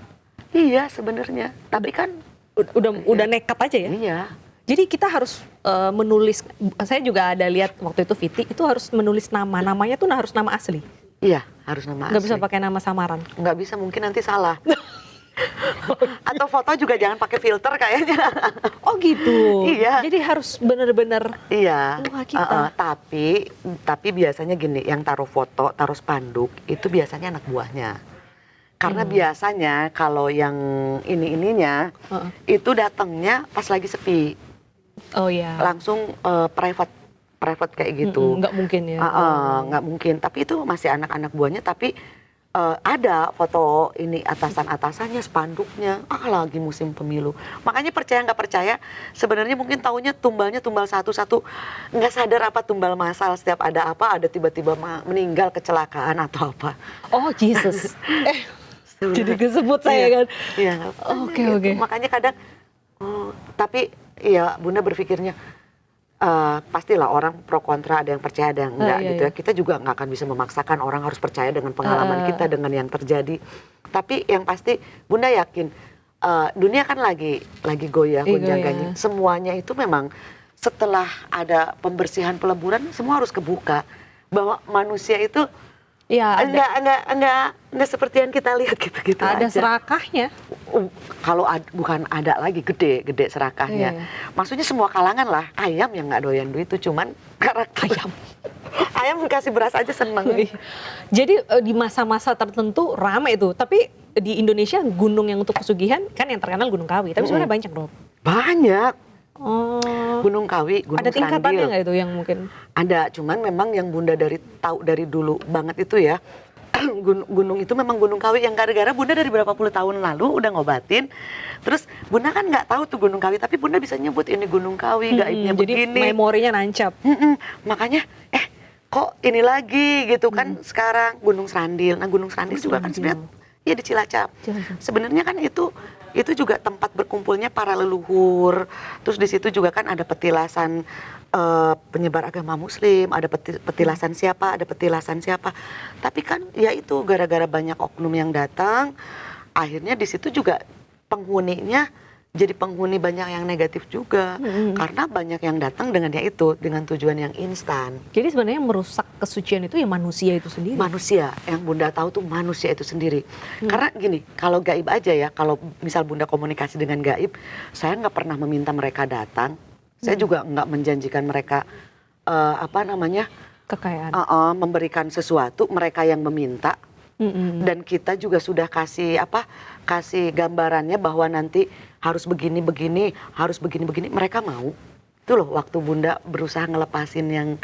Iya sebenarnya, tapi kan udah nekat aja ya. Iya. Jadi kita harus menulis, saya juga ada lihat waktu itu Viti, itu harus menulis namanya tuh harus nama asli. Iya, harus nama asli. Nggak bisa pakai nama samaran. Nggak bisa, mungkin nanti salah. Atau foto juga jangan pakai filter kayaknya. Oh gitu. Iya. Jadi harus benar-benar. Iya. Kita. Tapi biasanya gini, yang taruh foto, taruh spanduk itu biasanya anak buahnya. Karena biasanya kalau yang ininya itu datangnya pas lagi sepi. Oh iya. Langsung private kayak gitu. Nggak mungkin ya. Nggak mungkin. Tapi itu masih anak-anak buahnya. Tapi ada foto ini atasannya, spanduknya. Lagi musim pemilu. Makanya percaya nggak percaya, sebenarnya mungkin taunya tumbalnya tumbal satu-satu. Nggak sadar apa tumbal masal. Setiap ada tiba-tiba meninggal kecelakaan atau apa. Oh Jesus. Jadi kesebut saya kan. Iya. Oke. Makanya kadang, tapi ya Bunda berpikirnya, pastilah orang pro kontra, ada yang percaya ada yang enggak gitu ya. Kita juga nggak akan bisa memaksakan orang harus percaya dengan pengalaman kita, dengan yang terjadi. Tapi yang pasti Bunda yakin dunia kan lagi goyah, gonjang-ganjing. Semuanya itu memang setelah ada pembersihan peleburan semua harus kebuka, bahwa manusia itu ya, enggak seperti yang kita lihat gitu ada aja. serakahnya. Kalau bukan ada lagi gede serakahnya. Iya. Maksudnya semua kalangan lah. Ayam yang nggak doyan duit itu cuman karakter. Ayam dikasih beras aja seneng. Jadi di masa-masa tertentu ramai itu. Tapi di Indonesia gunung yang untuk pesugihan kan yang terkenal Gunung Kawi. Tapi sebenarnya banyak dong. Banyak. Oh. Gunung Kawi, Gunung ada tingkatannya Srandil. nggak itu yang mungkin? Ada, cuman memang yang Bunda tahu dari dulu banget itu ya, gunung itu memang Gunung Kawi yang gara-gara Bunda dari berapa puluh tahun lalu udah ngobatin. Terus Bunda kan nggak tahu tuh Gunung Kawi, tapi Bunda bisa nyebut ini Gunung Kawi, gaibnya begini. Jadi memorinya nancap. Makanya kok ini lagi gitu kan sekarang Gunung Srandil. Nah Gunung Srandil juga kan sebenarnya ya di Cilacap. Sebenarnya kan itu juga tempat berkumpulnya para leluhur. Terus di situ juga kan ada petilasan penyebar agama Muslim, ada petilasan siapa. Tapi kan ya itu gara-gara banyak oknum yang datang, akhirnya di situ juga penghuninya jadi penghuni banyak yang negatif juga, karena banyak yang datang dengan dengan tujuan yang instan. Jadi sebenarnya merusak kesucian itu ya manusia itu sendiri. Manusia, yang Bunda tahu tuh manusia itu sendiri. Karena gini, kalau gaib aja ya, kalau misal Bunda komunikasi dengan gaib, saya nggak pernah meminta mereka datang, saya juga nggak menjanjikan mereka kekayaan, memberikan sesuatu, mereka yang meminta. Dan kita juga sudah kasih gambarannya bahwa nanti harus begini-begini, harus begini-begini. Mereka mau. Itu loh waktu Bunda berusaha ngelepasin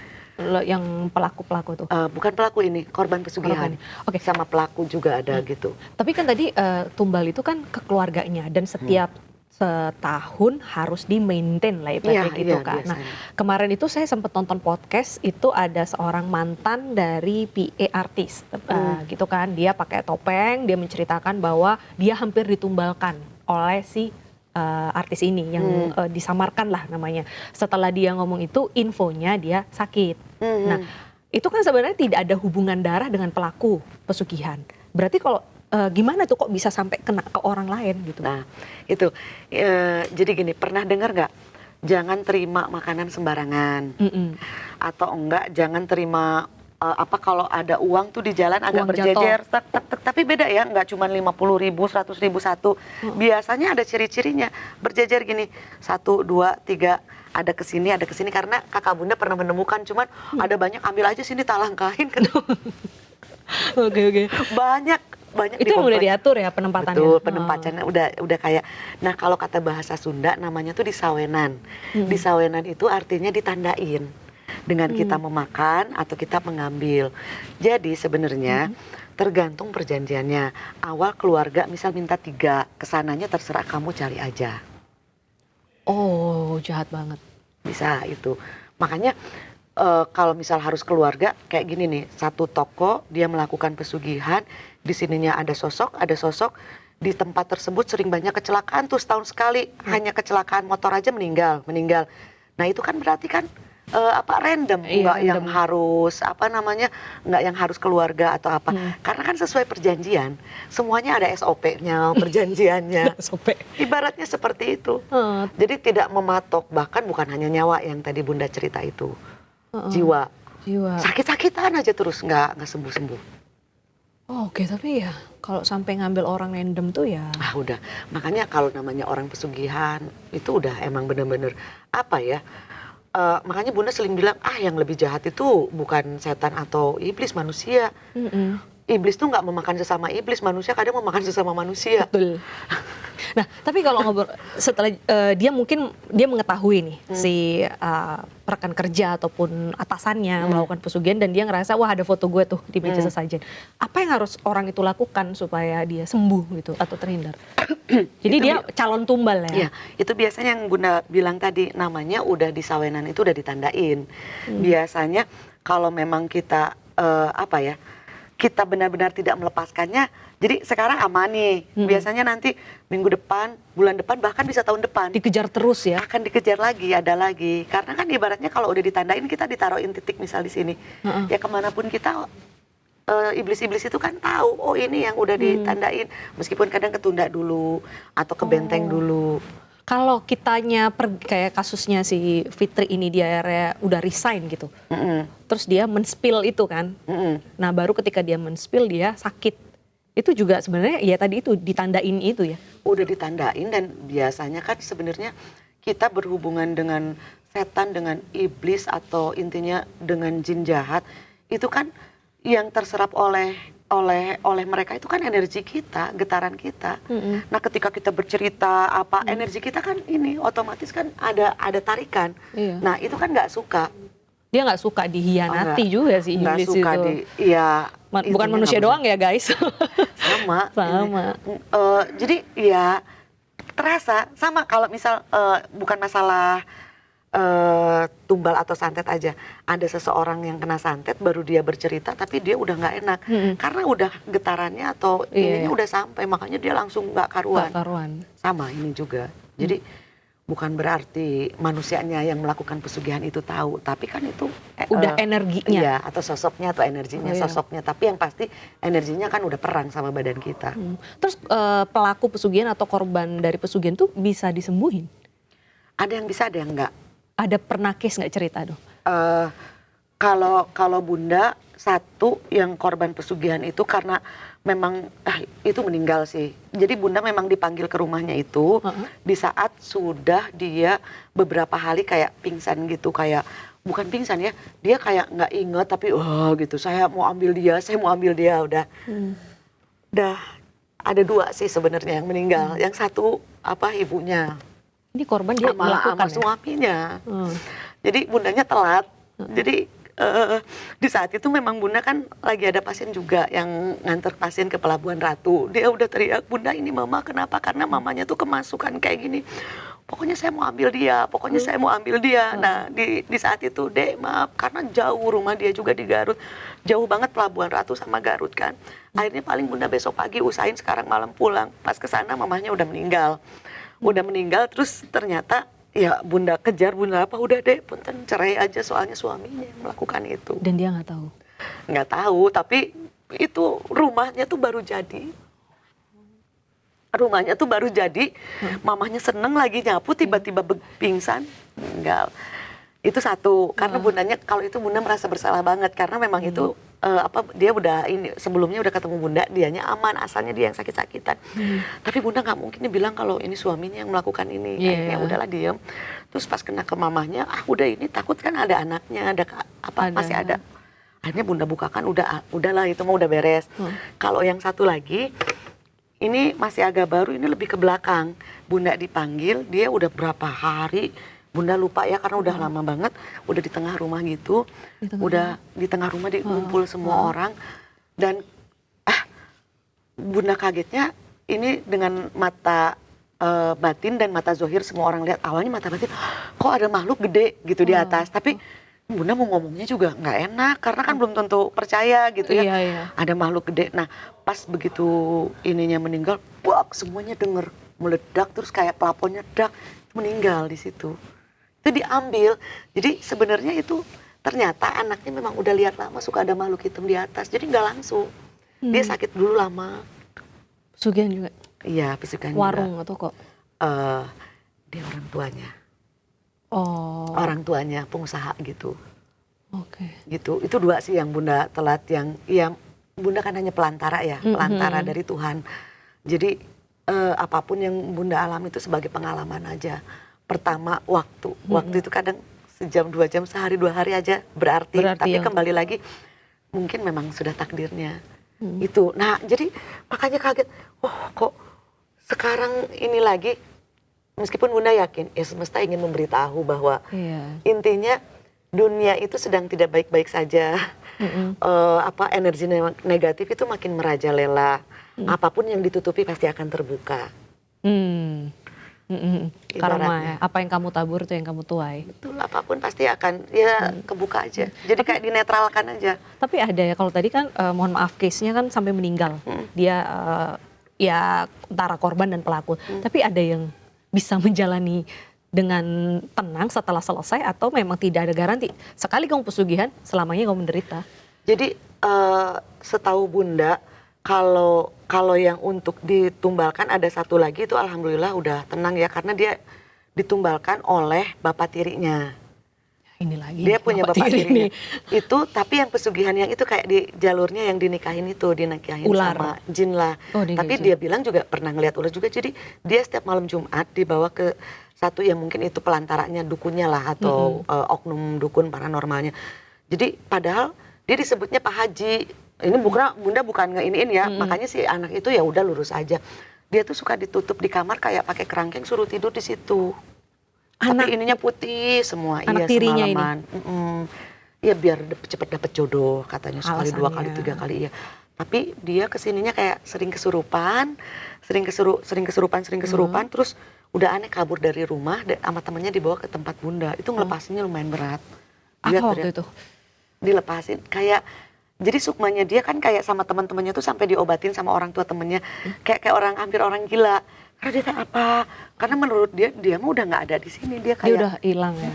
yang pelaku-pelaku tuh. Bukan pelaku ini, korban pesugihan. Oke. Sama pelaku juga ada gitu. Tapi kan tadi tumbal itu kan ke keluarganya dan setiap setahun harus di-maintain lah ibaratnya gitu kan. Biasanya. Nah, kemarin itu saya sempat nonton podcast, itu ada seorang mantan dari PA artis gitu kan. Dia pakai topeng, dia menceritakan bahwa dia hampir ditumbalkan oleh si artis ini yang disamarkan lah namanya. Setelah dia ngomong itu, infonya dia sakit. Nah, itu kan sebenarnya tidak ada hubungan darah dengan pelaku pesugihan. Berarti kalau gimana tuh kok bisa sampai kena ke orang lain gitu? Nah, itu jadi gini, pernah dengar nggak? Jangan terima makanan sembarangan, atau enggak jangan terima kalau ada uang tuh di jalan agak Uang berjejer, tapi beda ya, nggak cuma 50.000, 100.000 satu. Biasanya ada ciri-cirinya berjejer gini, 1, 2, 3. Ada kesini karena kakak Bunda pernah menemukan, cuman ada banyak, ambil aja sini tak langkahin. Oke. Banyak Itu udah diatur ya penempatannya. Betul, penempatannya udah kayak. Nah, kalau kata bahasa Sunda namanya tuh disawenan. Disawenan itu artinya ditandain dengan kita memakan atau kita mengambil. Jadi sebenarnya tergantung perjanjiannya. Awal keluarga misal minta 3, kesananya terserah kamu cari aja. Oh, jahat banget. Bisa itu. Makanya kalau misal harus keluarga kayak gini nih, satu toko dia melakukan pesugihan, di sininya ada sosok, di tempat tersebut sering banyak kecelakaan tuh setahun sekali, hanya kecelakaan motor aja meninggal. Nah itu kan berarti kan random, nggak yang harus nggak yang harus keluarga atau apa, karena kan sesuai perjanjian, semuanya ada SOP-nya, perjanjiannya. SOP. Ibaratnya seperti itu. Jadi tidak mematok, bahkan bukan hanya nyawa yang tadi Bunda cerita itu. Jiwa. Sakit-sakitan aja terus nggak sembuh-sembuh. Oh, oke, tapi ya kalau sampai ngambil orang random tuh ya. Udah. Makanya kalau namanya orang pesugihan itu udah emang bener-bener makanya Bunda sering bilang yang lebih jahat itu bukan setan atau iblis, manusia. Iblis tuh nggak memakan sesama iblis, manusia kadang memakan sesama manusia. Betul. Nah, tapi kalau ngobrol setelah dia mengetahui nih si rekan kerja ataupun atasannya melakukan pesugihan dan dia ngerasa wah ada foto gue tuh di meja sesajen. Apa yang harus orang itu lakukan supaya dia sembuh gitu atau terhindar? Jadi dia calon tumbal ya? Iya, itu biasanya yang Bunda bilang tadi, namanya udah di sawenan itu udah ditandain. Biasanya kalau memang kita kita benar-benar tidak melepaskannya, jadi sekarang aman nih. Biasanya nanti minggu depan, bulan depan, bahkan bisa tahun depan. Dikejar terus ya? Akan dikejar lagi, ada lagi. Karena kan ibaratnya kalau udah ditandain, kita ditaruhin titik misal di sini. Ya kemanapun kita, iblis-iblis itu kan tahu, oh ini yang udah ditandain. Meskipun kadang ketunda dulu, atau ke benteng dulu. Kalau kitanya kayak kasusnya si Fitri ini, dia udah resign gitu. Terus dia men-spill itu kan. Nah baru ketika dia men-spill dia sakit. Itu juga sebenarnya ya tadi itu ditandain itu ya. Udah ditandain dan biasanya kan sebenarnya kita berhubungan dengan setan, dengan iblis atau intinya dengan jin jahat. Itu kan yang terserap oleh mereka itu kan energi kita, getaran kita. Nah ketika kita bercerita energi kita kan ini otomatis kan ada tarikan. Nah itu kan nggak suka. Dia nggak suka dihianati juga sih iblis suka itu. Bukan manusia doang ya guys. Sama. Jadi terasa sama kalau misal bukan masalah tumbal atau santet aja, ada seseorang yang kena santet baru dia bercerita tapi dia udah nggak enak karena udah getarannya atau ininya udah sampai, makanya dia langsung nggak karuan. Sama ini juga. Jadi bukan berarti manusianya yang melakukan pesugihan itu tahu, tapi kan itu udah energinya. Iya, atau sosoknya atau energinya, iya. sosoknya. Tapi yang pasti energinya kan udah perang sama badan kita. Terus pelaku pesugihan atau korban dari pesugihan tuh bisa disembuhin? Ada yang bisa, ada yang enggak. Ada pernah case nggak cerita dong? Kalau Bunda satu yang korban pesugihan itu karena memang itu meninggal sih. Jadi Bunda memang dipanggil ke rumahnya itu di saat sudah dia beberapa hari kayak pingsan gitu, kayak bukan pingsan ya, dia kayak nggak inget tapi gitu, saya mau ambil dia udah. Udah ada 2 sih sebenarnya yang meninggal. Yang satu ibunya. Ini korban dia melakukan sama suaminya. Jadi Bundanya telat. Jadi di saat itu memang Bunda kan lagi ada pasien juga yang nganter pasien ke Pelabuhan Ratu. Dia udah teriak, "Bunda ini mama kenapa?" Karena mamanya tuh kemasukan kayak gini. Pokoknya saya mau ambil dia, Nah di saat itu, "Dek maaf," karena jauh rumah dia juga di Garut. Jauh banget Pelabuhan Ratu sama Garut kan. Akhirnya paling Bunda besok pagi usahain sekarang malam pulang. Pas ke sana mamanya udah meninggal. Terus ternyata ya Bunda kejar, Bunda udah deh punten cerai aja soalnya suaminya yang melakukan itu. Dan dia nggak tahu? Nggak tahu, tapi itu rumahnya tuh baru jadi. Mamanya seneng lagi nyapu, tiba-tiba pingsan, meninggal. Itu satu, karena Bundanya, kalau itu Bunda merasa bersalah banget, karena memang itu dia udah sebelumnya udah ketemu Bunda, dianya aman, asalnya dia yang sakit-sakitan. Tapi Bunda nggak mungkin bilang kalau ini suaminya yang melakukan ini. Akhirnya udahlah diem. Terus pas kena ke mamahnya, udah ini takut kan ada anaknya, masih ada. Akhirnya Bunda bukakan, udahlah itu mah udah beres. Kalau yang satu lagi, ini masih agak baru, ini lebih ke belakang. Bunda dipanggil, dia udah berapa hari, Bunda lupa ya karena udah lama banget, udah di tengah rumah gitu, di tengah rumah dikumpul semua orang, dan Bunda kagetnya ini dengan mata batin dan mata zohir semua orang lihat. Awalnya mata batin, kok ada makhluk gede gitu di atas, tapi Bunda mau ngomongnya juga nggak enak karena kan belum tentu percaya gitu ya. Ada makhluk gede. Nah pas begitu ininya meninggal, semuanya denger meledak, terus kayak plafonnya meninggal di situ. Itu diambil. Jadi sebenarnya itu ternyata anaknya memang udah lihat lama suka ada makhluk hitam di atas. Jadi nggak langsung. Dia sakit dulu lama. Pesugihan juga? Iya, pesugihan warung juga. Atau kok? Dia orang tuanya. Oh. Orang tuanya pengusaha gitu. Oke. Gitu. Itu 2 sih yang Bunda telat, yang Bunda kan hanya pelantara ya, pelantara dari Tuhan. Jadi apapun yang Bunda alami itu sebagai pengalaman aja. Pertama waktu itu kadang sejam 2 jam, sehari 2 hari aja berarti tapi kembali lagi mungkin memang sudah takdirnya itu. Nah jadi makanya kaget, kok sekarang ini lagi, meskipun Bunda yakin semesta ingin memberitahu bahwa intinya dunia itu sedang tidak baik-baik saja. Energi negatif itu makin merajalela. Apapun yang ditutupi pasti akan terbuka. Karma ya, apa yang kamu tabur itu yang kamu tuai. Betul, apapun pasti akan kebuka aja. Jadi kayak dinetralkan aja. Tapi ada ya, kalau tadi kan mohon maaf case-nya kan sampai meninggal. Dia ya antara korban dan pelaku. Tapi ada yang bisa menjalani dengan tenang setelah selesai, atau memang tidak ada garansi. Sekali kamu pesugihan, selamanya kamu menderita. Jadi setahu Bunda, kalau yang untuk ditumbalkan ada satu lagi, itu alhamdulillah udah tenang ya, karena dia ditumbalkan oleh bapak tirinya. Ini lagi dia punya bapak tirinya itu, tapi yang pesugihan yang itu kayak di jalurnya yang dinikahin ular sama jin lah. Tapi dia bilang juga pernah ngeliat ular juga. Jadi dia setiap malam Jumat dibawa ke satu yang mungkin itu pelantaranya dukunnya lah, atau oknum dukun paranormalnya. Jadi padahal dia disebutnya Pak Haji. Ini Bunda bukan ngeiniin ya, makanya si anak itu ya udah lurus aja. Dia tuh suka ditutup di kamar kayak pakai kerangkeng, suruh tidur di situ. Tapi ininya putih semua. Anak tirinya ini. Ya biar cepet dapet jodoh katanya, sekali, 2 kali, 3 kali ya. Tapi dia kesininya kayak sering kesurupan, terus udah aneh kabur dari rumah, sama temennya dibawa ke tempat Bunda. Itu ngelepasinnya lumayan berat. Apa waktu itu? Dilepasin kayak, jadi sukmanya dia kan kayak sama teman-temannya tuh sampai diobatin sama orang tua temennya, kayak hampir orang gila. Karena dia kayak apa? Karena menurut dia mah udah nggak ada di sini. Dia kayak Dia udah hilang ya.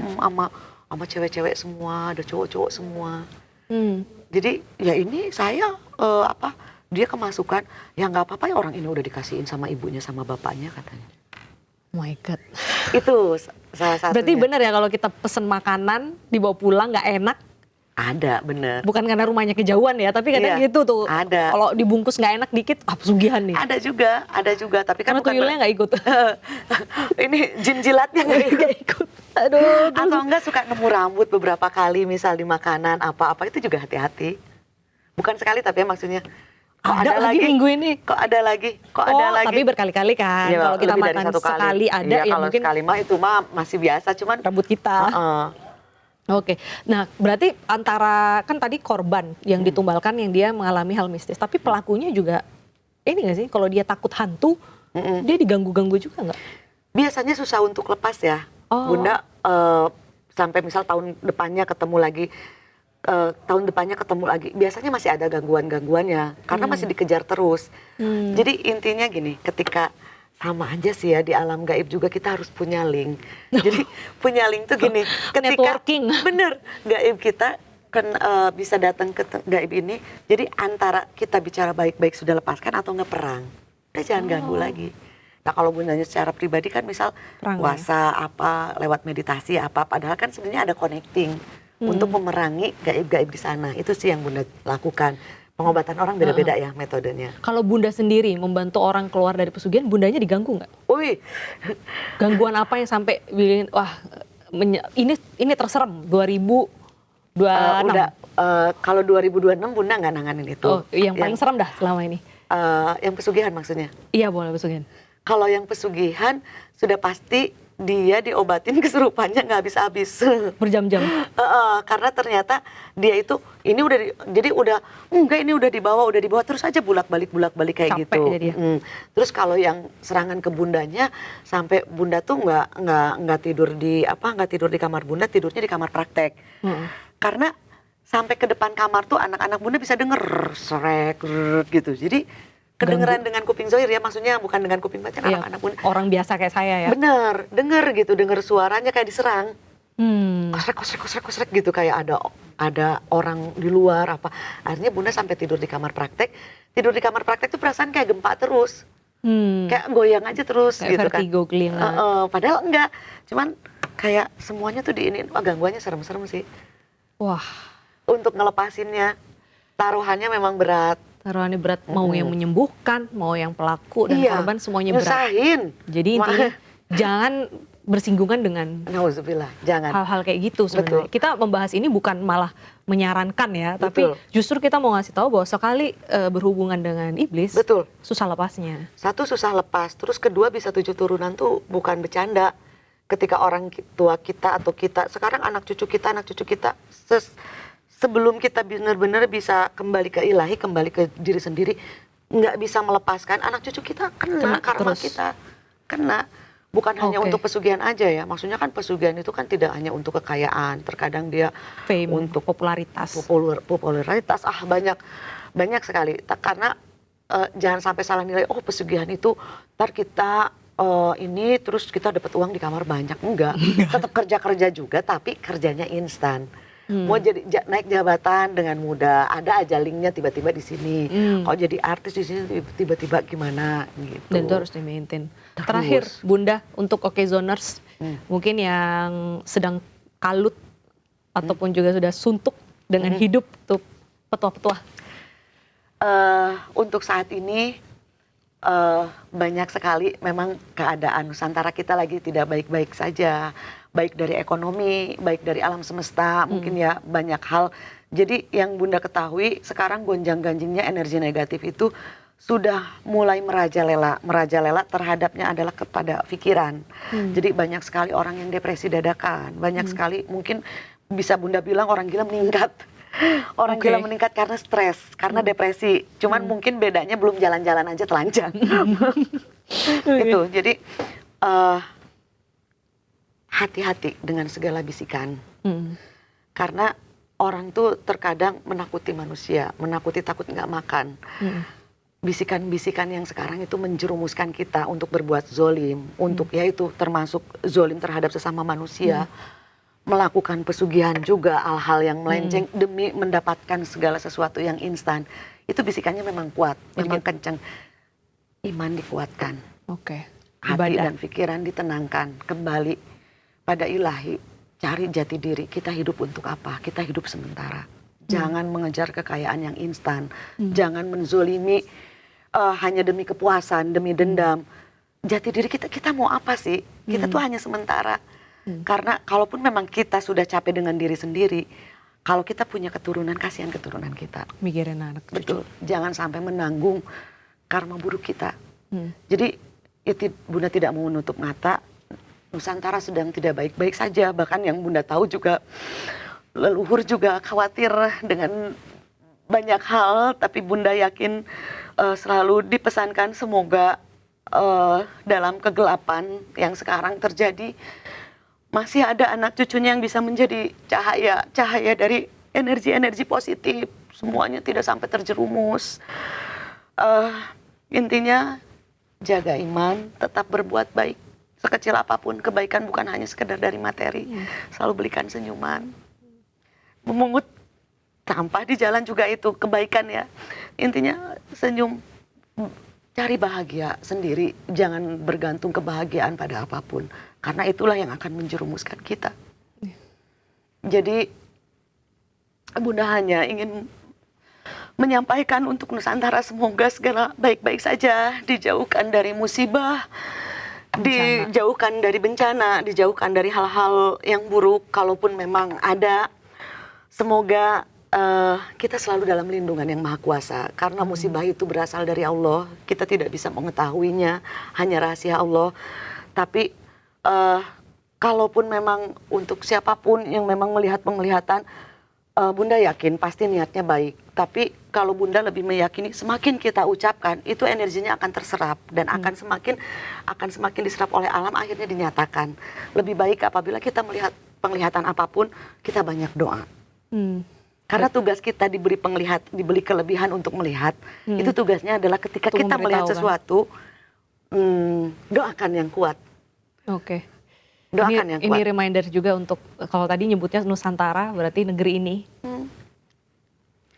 Sama cewek-cewek semua, ada cowok-cowok semua. Hmm. Jadi ya ini saya dia kemasukan, ya nggak apa-apa ya, orang ini udah dikasihin sama ibunya sama bapaknya katanya. Oh my God. Itu salah satunya. Berarti benar ya kalau kita pesen makanan dibawa pulang nggak enak. Ada, bener. Bukan karena rumahnya kejauhan ya, tapi kadang gitu tuh. Ada. Kalau dibungkus nggak enak dikit, pesugihan nih. Ada juga. Tapi kan Karena tuyulnya nggak ikut. ini jin jilatnya nggak ikut. Aduh. Atau enggak suka nemu rambut beberapa kali, misal di makanan apa-apa, itu juga hati-hati. Bukan sekali tapi ya maksudnya. Kok ada lagi minggu ini. Kok ada lagi? Tapi berkali-kali kan. Ya, kalau kita lebih dari makan satu sekali ada ya, ya kalau mungkin sekali mah itu mah masih biasa, cuman rambut kita. Oke, nah berarti antara kan tadi korban yang ditumbalkan yang dia mengalami hal mistis, tapi pelakunya juga ini nggak sih? Kalau dia takut hantu, dia diganggu-ganggu juga nggak? Biasanya susah untuk lepas ya, Bunda. Sampai misal tahun depannya ketemu lagi, biasanya masih ada gangguan-gangguannya karena masih dikejar terus. Jadi intinya gini, ketika sama aja sih ya, di alam gaib juga kita harus punya link. Jadi punya link tuh gini, ketika networking. Bener, gaib kita kan bisa datang ke gaib ini. Jadi antara kita bicara baik-baik sudah lepaskan atau nggak perang, udah jangan ganggu lagi. Nah kalau bundanya secara pribadi kan misal puasa apa, lewat meditasi apa, padahal kan sebenarnya ada connecting untuk memerangi gaib-gaib di sana. Itu sih yang bunda lakukan. Pengobatan orang beda-beda ya metodenya. Kalau bunda sendiri membantu orang keluar dari pesugihan, bundanya diganggu nggak? Wih, gangguan apa yang sampai bikin wah ini terserem 2026? Kalau 2026 bunda nggak nanganin itu. Oh, yang paling serem dah selama ini? Yang pesugihan maksudnya? Iya boleh pesugihan. Kalau yang pesugihan sudah pasti dia diobatin kesurupannya nggak habis-habis. Berjam-jam. Karena ternyata dia itu ini udah dibawa terus aja bolak-balik kayak capek gitu. Terus kalau yang serangan ke bundanya sampai bunda tuh nggak tidur di kamar bunda, tidurnya di kamar praktek. Karena sampai ke depan kamar tuh anak-anak bunda bisa denger serek gitu. Jadi kedengeran dengan kuping zohir ya, maksudnya bukan dengan kuping batin, anak-anak bunda. Orang biasa kayak saya ya. Bener, denger suaranya kayak diserang. Kosrek gitu, kayak ada orang di luar apa. Akhirnya bunda sampai tidur di kamar praktek. Tidur di kamar praktek tuh perasaan kayak gempa terus. Kayak goyang aja terus kayak gitu vertigo, kan. Padahal enggak. Cuman kayak semuanya tuh gangguannya serem-serem sih. Wah. Untuk ngelepasinnya, taruhannya memang berat. Taruhannya berat, mau yang menyembuhkan, mau yang pelaku dan korban semuanya berat. Nyusahin. Jadi intinya jangan bersinggungan dengan Nauzubillah, jangan. hal-hal kayak gitu sebenarnya. Kita membahas ini bukan malah menyarankan ya, tapi justru kita mau ngasih tahu bahwa sekali berhubungan dengan iblis, susah lepasnya. Satu, susah lepas. Terus kedua, bisa 7 turunan tuh bukan bercanda. Ketika orang tua kita atau kita, sekarang anak cucu kita, sebelum kita benar-benar bisa kembali ke ilahi, kembali ke diri sendiri, nggak bisa melepaskan, anak cucu kita kena karma kita. Kena. Bukan hanya untuk pesugihan aja ya. Maksudnya kan pesugihan itu kan tidak hanya untuk kekayaan. Terkadang dia fame, untuk popularitas. Popularitas, banyak sekali. Karena jangan sampai salah nilai, pesugihan itu ntar kita ini terus kita dapat uang di kamar banyak. Enggak. Tetap kerja juga, tapi kerjanya instan. Mau jadi naik jabatan dengan mudah, ada aja linknya tiba-tiba di sini. Kalau jadi artis di sini tiba-tiba gimana gitu. Dan itu harus di-maintain. Terakhir, Bunda, untuk Okezoners, mungkin yang sedang kalut ataupun juga sudah suntuk dengan hidup, tuh petua-petua. Untuk saat ini banyak sekali memang keadaan Nusantara kita lagi tidak baik-baik saja. Baik dari ekonomi, baik dari alam semesta, mungkin ya banyak hal. Jadi yang Bunda ketahui sekarang gonjang-ganjingnya energi negatif itu sudah mulai merajalela. Merajalela terhadapnya adalah kepada pikiran. Jadi banyak sekali orang yang depresi dadakan, banyak sekali mungkin bisa Bunda bilang orang gila meningkat. Orang gila meningkat karena stres, karena depresi. Cuman mungkin bedanya belum jalan-jalan aja telanjang. Itu, jadi hati-hati dengan segala bisikan. Karena orang tuh terkadang menakuti manusia, menakuti takut nggak makan. bisikan-bisikan yang sekarang itu menjerumuskan kita untuk berbuat zolim, untuk yaitu termasuk zolim terhadap sesama manusia, melakukan pesugihan juga, hal-hal yang melenceng demi mendapatkan segala sesuatu yang instan. Itu bisikannya memang kuat, memang kencang. Iman dikuatkan, hati dan pikiran ditenangkan, kembali pada ilahi, cari jati diri. Kita hidup untuk apa? Kita hidup sementara. Jangan mengejar kekayaan yang instan, jangan menzolimi hanya demi kepuasan, demi dendam. Jati diri kita mau apa sih? Kita tuh hanya sementara. Karena kalaupun memang kita sudah capek dengan diri sendiri, kalau kita punya keturunan, kasihan keturunan kita. Mikirin anak. Betul. Jangan sampai menanggung karma buruk kita. Jadi Bunda tidak mau menutup mata, Nusantara sedang tidak baik-baik saja. Bahkan yang Bunda tahu juga, leluhur juga khawatir dengan banyak hal, tapi Bunda yakin selalu dipesankan semoga dalam kegelapan yang sekarang terjadi, masih ada anak cucunya yang bisa menjadi cahaya dari energi-energi positif. Semuanya tidak sampai terjerumus. Intinya jaga iman, tetap berbuat baik. Sekecil apapun, kebaikan bukan hanya sekedar dari materi. Selalu belikan senyuman. Memungut sampah di jalan juga itu kebaikan ya. Intinya senyum, cari bahagia sendiri, jangan bergantung kebahagiaan pada apapun, karena itulah yang akan menjerumuskan kita. Jadi Bunda hanya ingin menyampaikan untuk Nusantara, semoga segala baik-baik saja, dijauhkan dari musibah, dijauhkan dari bencana, dijauhkan dari hal-hal yang buruk. Kalaupun memang ada, semoga kita selalu dalam lindungan yang Maha Kuasa. Karena musibah itu berasal dari Allah, kita tidak bisa mengetahuinya, hanya rahasia Allah. Tapi kalaupun memang untuk siapapun yang memang melihat penglihatan, Bunda yakin pasti niatnya baik. Tapi kalau Bunda lebih meyakini, semakin kita ucapkan, itu energinya akan terserap dan akan semakin diserap oleh alam, akhirnya dinyatakan. Lebih baik apabila kita melihat penglihatan apapun, kita banyak doa. Karena tugas kita diberi kelebihan untuk melihat, itu tugasnya adalah ketika kita melihat sesuatu, doakan yang kuat. Doakan yang kuat. Ini reminder juga untuk, kalau tadi nyebutnya Nusantara, berarti negeri ini.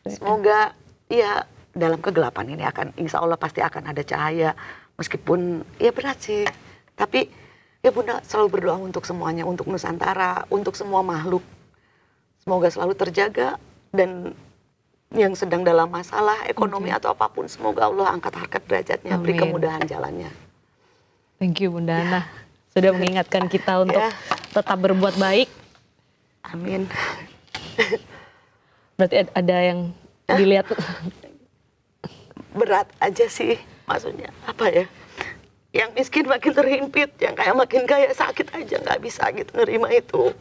Semoga ya dalam kegelapan ini insya Allah pasti akan ada cahaya, meskipun ya berat sih. Tapi ya Bunda selalu berdoa untuk semuanya, untuk Nusantara, untuk semua makhluk. Semoga selalu terjaga. Dan yang sedang dalam masalah ekonomi atau apapun, semoga Allah angkat harkat derajatnya, beri kemudahan jalannya. Thank you Bunda Ana, sudah mengingatkan kita untuk tetap berbuat baik. Amin. Berarti ada yang dilihat berat aja sih, maksudnya apa ya? Yang miskin makin terhimpit, yang kaya makin kaya, sakit aja nggak bisa gitu nerima itu.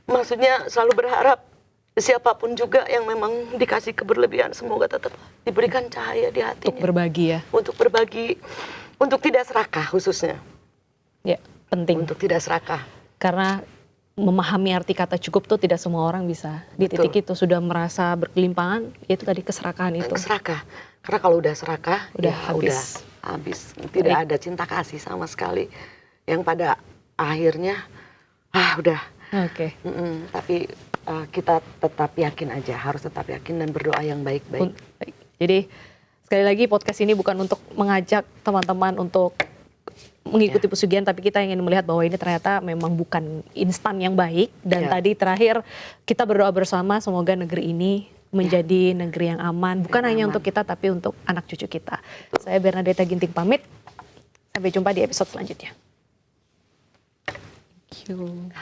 Maksudnya selalu berharap siapapun juga yang memang dikasih keberlebihan, semoga tetap diberikan cahaya di hatinya. Untuk berbagi ya. Untuk berbagi, untuk tidak serakah khususnya. Ya, penting. Untuk tidak serakah. Karena memahami arti kata cukup tuh tidak semua orang bisa. Di titik itu sudah merasa berkelimpangan, itu tadi keserakahan itu. Keserakah. Karena kalau udah serakah, udah ya habis. Udah habis. Tidak ada cinta kasih sama sekali. Yang pada akhirnya, udah. Tapi kita tetap yakin aja, harus tetap yakin dan berdoa yang baik-baik. Jadi sekali lagi podcast ini bukan untuk mengajak teman-teman untuk mengikuti pesugihan, tapi kita ingin melihat bahwa ini ternyata memang bukan instan yang baik. Dan tadi terakhir kita berdoa bersama semoga negeri ini menjadi negeri yang aman, bukan hanya untuk kita tapi untuk anak cucu kita. Saya Bernadetta Ginting pamit, sampai jumpa di episode selanjutnya. Thank you.